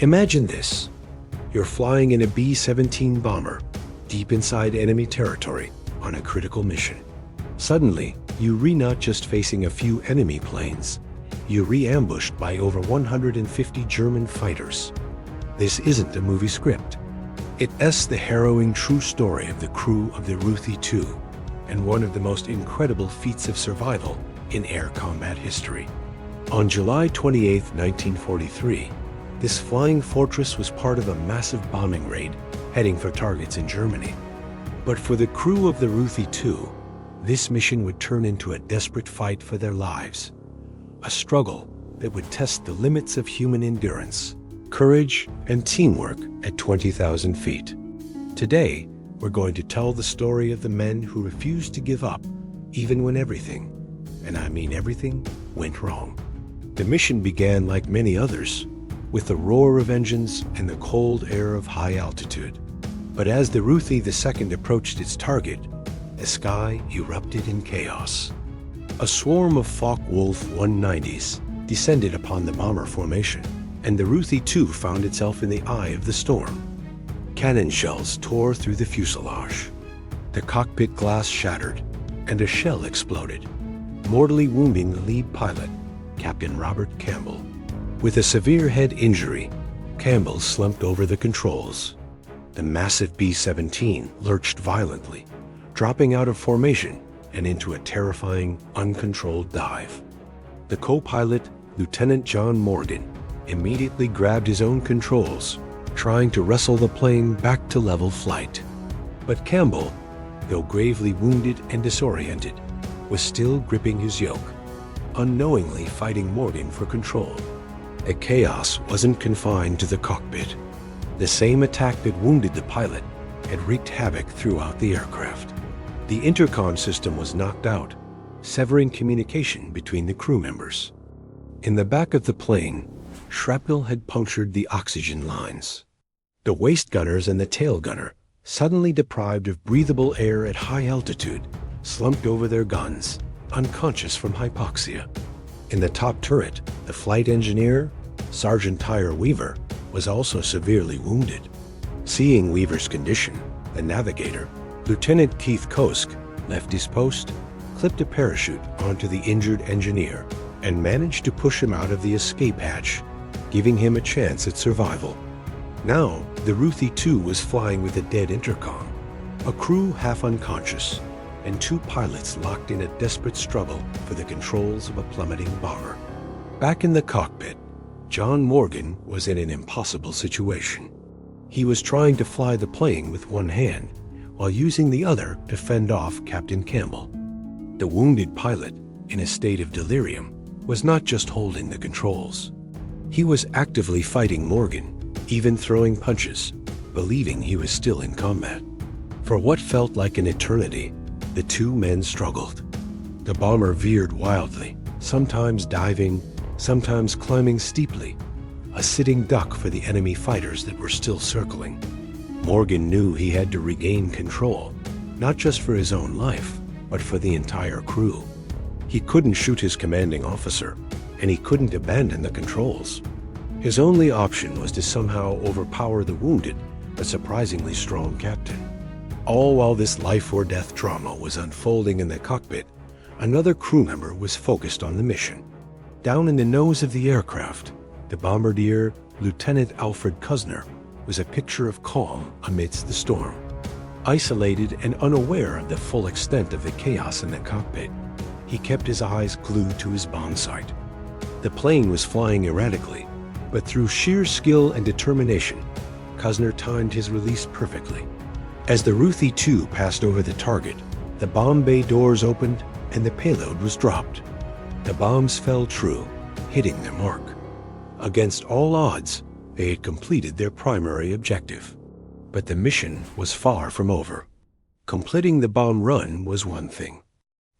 Imagine this. You're flying in a B-17 bomber, deep inside enemy territory, on a critical mission. Suddenly, you not just facing a few enemy planes, you're ambushed by over 150 German fighters. This isn't a movie script. It's the harrowing true story of the crew of the Ruthie II, and one of the most incredible feats of survival in air combat history. On July 28, 1943, this flying fortress was part of a massive bombing raid heading for targets in Germany. But for the crew of the Ruthie II, this mission would turn into a desperate fight for their lives. A struggle that would test the limits of human endurance, courage, and teamwork at 20,000 feet. Today, we're going to tell the story of the men who refused to give up, even when everything, and I mean everything, went wrong. The mission began like many others, with the roar of engines and the cold air of high altitude. But as the Ruthie II approached its target, the sky erupted in chaos. A swarm of Focke-Wulf 190s descended upon the bomber formation, and the Ruthie II found itself in the eye of the storm. Cannon shells tore through the fuselage. The cockpit glass shattered, and a shell exploded, mortally wounding the lead pilot, Captain Robert Campbell. With a severe head injury, Campbell slumped over the controls. The massive B-17 lurched violently, dropping out of formation and into a terrifying, uncontrolled dive. The co-pilot, Lieutenant John Morgan, immediately grabbed his own controls, trying to wrestle the plane back to level flight. But Campbell, though gravely wounded and disoriented, was still gripping his yoke, unknowingly fighting Morgan for control. The chaos wasn't confined to the cockpit. The same attack that wounded the pilot had wreaked havoc throughout the aircraft. The intercom system was knocked out, severing communication between the crew members. In the back of the plane, shrapnel had punctured the oxygen lines. The waist gunners and the tail gunner, suddenly deprived of breathable air at high altitude, slumped over their guns, unconscious from hypoxia. In the top turret, the flight engineer, Sergeant Tyre Weaver, was also severely wounded. Seeing Weaver's condition, the navigator, Lieutenant Keith Kosk, left his post, clipped a parachute onto the injured engineer, and managed to push him out of the escape hatch, giving him a chance at survival. Now, the Ruthie II was flying with a dead intercom, a crew half unconscious, and two pilots locked in a desperate struggle for the controls of a plummeting bomber. Back in the cockpit, John Morgan was in an impossible situation. He was trying to fly the plane with one hand, while using the other to fend off Captain Campbell. The wounded pilot, in a state of delirium, was not just holding the controls. He was actively fighting Morgan, even throwing punches, believing he was still in combat. For what felt like an eternity, the two men struggled. The bomber veered wildly, sometimes diving, sometimes climbing steeply, a sitting duck for the enemy fighters that were still circling. Morgan knew he had to regain control, not just for his own life, but for the entire crew. He couldn't shoot his commanding officer, and he couldn't abandon the controls. His only option was to somehow overpower the wounded but surprisingly strong captain. All while this life-or-death drama was unfolding in the cockpit, another crew member was focused on the mission. Down in the nose of the aircraft, the bombardier, Lieutenant Alfred Kusner, was a picture of calm amidst the storm. Isolated and unaware of the full extent of the chaos in the cockpit, he kept his eyes glued to his bomb sight. The plane was flying erratically, but through sheer skill and determination, Kusner timed his release perfectly. As the Ruthie II passed over the target, the bomb bay doors opened and the payload was dropped. The bombs fell true, hitting their mark. Against all odds, they had completed their primary objective. But the mission was far from over. Completing the bomb run was one thing.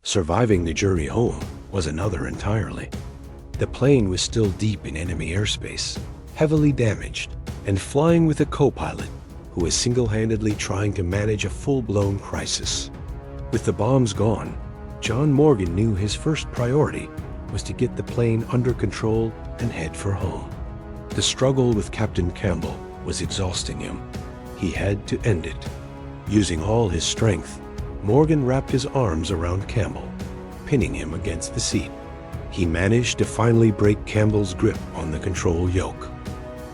Surviving the journey home was another entirely. The plane was still deep in enemy airspace, heavily damaged, and flying with a co-pilot who was single-handedly trying to manage a full-blown crisis. With the bombs gone, John Morgan knew his first priority was to get the plane under control and head for home. The struggle with Captain Campbell was exhausting him. He had to end it. Using all his strength, Morgan wrapped his arms around Campbell, pinning him against the seat. He managed to finally break Campbell's grip on the control yoke.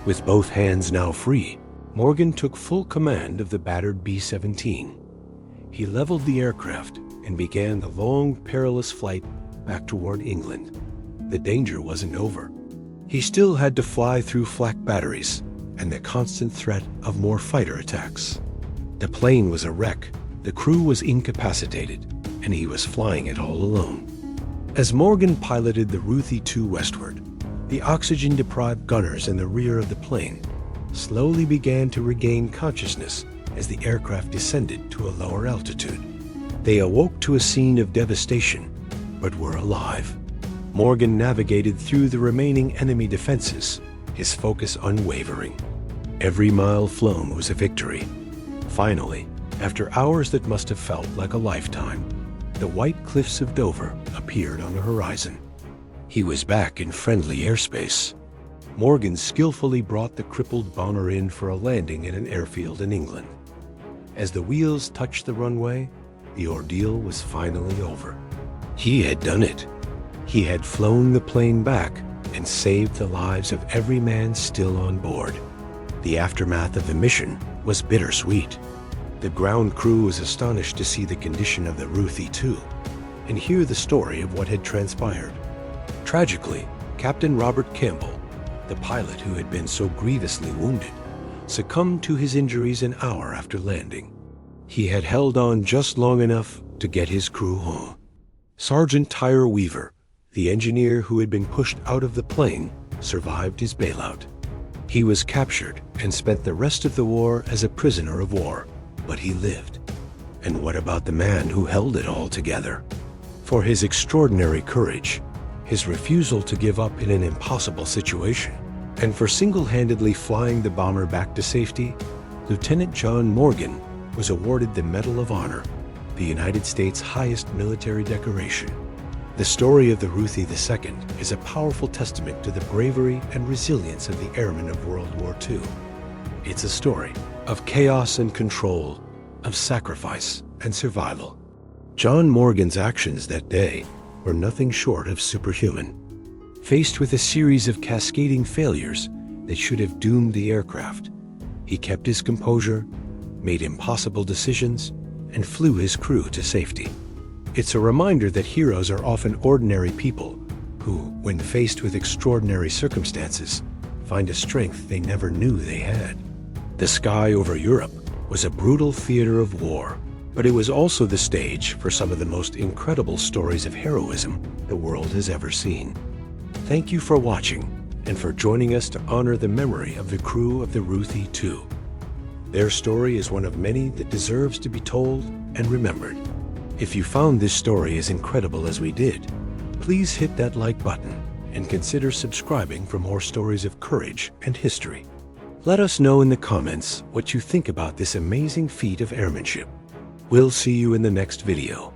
With both hands now free, Morgan took full command of the battered B-17. He leveled the aircraft and began the long, perilous flight back toward England. The danger wasn't over. He still had to fly through flak batteries and the constant threat of more fighter attacks. The plane was a wreck, the crew was incapacitated, and he was flying it all alone. As Morgan piloted the Ruthie 2 westward, the oxygen-deprived gunners in the rear of the plane slowly began to regain consciousness as the aircraft descended to a lower altitude. They awoke to a scene of devastation, but were alive. Morgan navigated through the remaining enemy defenses, his focus unwavering. Every mile flown was a victory. Finally, after hours that must have felt like a lifetime, the white cliffs of Dover appeared on the horizon. He was back in friendly airspace. Morgan skillfully brought the crippled bomber in for a landing at an airfield in England. As the wheels touched the runway, the ordeal was finally over. He had done it. He had flown the plane back and saved the lives of every man still on board. The aftermath of the mission was bittersweet. The ground crew was astonished to see the condition of the Ruthie 2 and hear the story of what had transpired. Tragically, Captain Robert Campbell, the pilot who had been so grievously wounded, succumbed to his injuries an hour after landing. He had held on just long enough to get his crew home. Sergeant Tyre Weaver, the engineer who had been pushed out of the plane, survived his bailout. He was captured and spent the rest of the war as a prisoner of war, but he lived. And what about the man who held it all together? For his extraordinary courage, his refusal to give up in an impossible situation, and for single-handedly flying the bomber back to safety, Lieutenant John Morgan was awarded the Medal of Honor, the United States' highest military decoration. The story of the Ruthie II is a powerful testament to the bravery and resilience of the airmen of World War II. It's a story of chaos and control, of sacrifice and survival. John Morgan's actions that day were nothing short of superhuman. Faced with a series of cascading failures that should have doomed the aircraft, he kept his composure, made impossible decisions, and flew his crew to safety. It's a reminder that heroes are often ordinary people who, when faced with extraordinary circumstances, find a strength they never knew they had. The sky over Europe was a brutal theater of war, but it was also the stage for some of the most incredible stories of heroism the world has ever seen. Thank you for watching and for joining us to honor the memory of the crew of the Ruthie 2. Their story is one of many that deserves to be told and remembered. If you found this story as incredible as we did, please hit that like button and consider subscribing for more stories of courage and history. Let us know in the comments what you think about this amazing feat of airmanship. We'll see you in the next video.